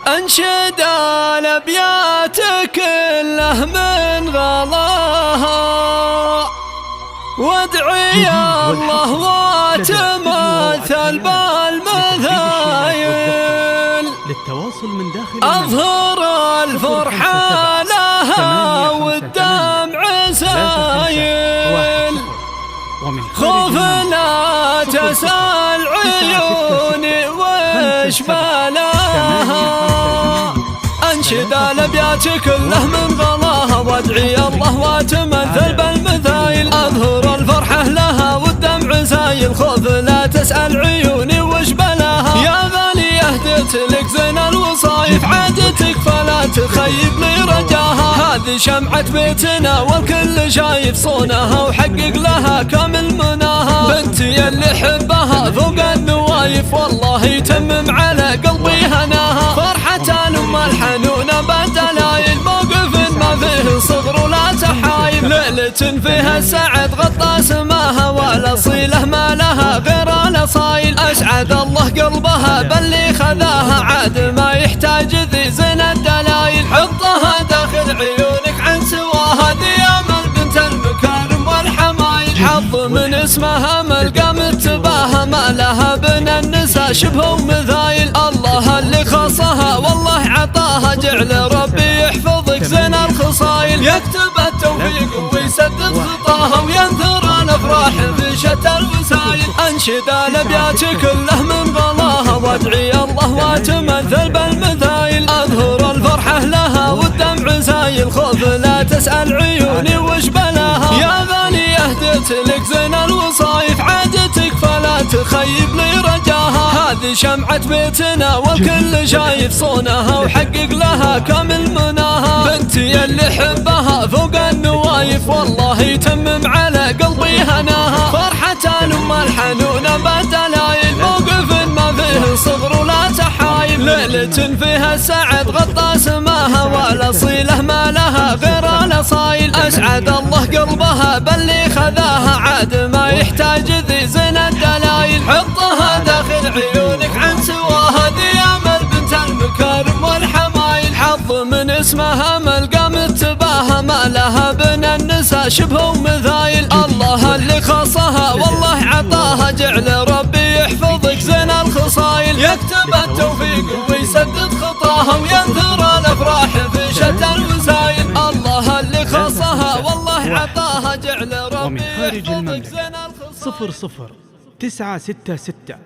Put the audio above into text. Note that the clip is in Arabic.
أنشد الأبيات كله من غلاها، وادعي الله وتمثل بالمثايل، أظهر الفرحة لها والدمع سايل، خوف لا تسأل عيوني وش بلاها. أنشد الأبيات كله من غلاها، وادعي الله وتمثل بالمثايل، أظهر الفرحة لها والدمع سايل، خوف لا تسأل عيوني وش بلاها. يا غالي أهديت لك زين الوصايف، عادتك فلا تخيب لي رجاها، هذه شمعة بيتنا والكل شايف صونها، وحقق لها كامل مناها. بنتي اللي حبها فوق النوايف، والله يتمم على قلبي هناها. فرحة الأم الحنونة بدلايل، موقف ما فيه صغر ولا تحايل، ليلة فيها السعد غطى سماها، ولا صيلة ما لها غير الأصايل. أسعد الله قلبها باللي خذاها، عاد ما يحتاج ذي زين الدلايل، حطها داخل عيونك عن سواها، ذي أمل بنت المكارم والحمايل، حظ من اسمها ملقى متباها، ما لها بن النساء شبه ومثايل. الله اللي خصها والله عطاها، جعل ربي يحفظك زين الخصايل، يكتب التوفيق ويسدد خطاها، وينثر الافراح في شتى الوسايل. انشد الابيات كله من غلاها، وادعي الله وتمثل بالمثايل، اظهر الفرحه لها والدمع سايل، خوف لا تسأل عيوني وش بلاها. يا غالي اهديت لك زين الوصايف، عادتك فلا تخيب لي رجاها، هذه شمعة بيتنا والكل شايف صونها، وحقق لها كامل مناها. بنتي اللي حبها فوق النوايف، والله يتمم على قلبي هناها. فرحة الأم الحنونة بدلايل، موقف ما فيه صغر ولا تحايل، ليلة فيها السعد غطى سماها، ولا صيلة ما لها غير الأصايل. أسعد الله قلبها باللي خذاها، عاد ما يحتاج ذي زين الدلايل، حطها داخل عيونك عن سواها، ذي أمل بنت المكارم والحمايل، حظ من اسمها ملقى متباها، ما لها بن النساء شبه ومثايل. الله اللي خصها والله عطاها، جعل ربي يحفظك زين الخصايل، يكتب التوفيق ويسدد خطاها، وينثر الافراح في شتى الوسايل. الله اللي خصها والله عطاها، جعل ربي يحفظك زين الخصايل. 00 966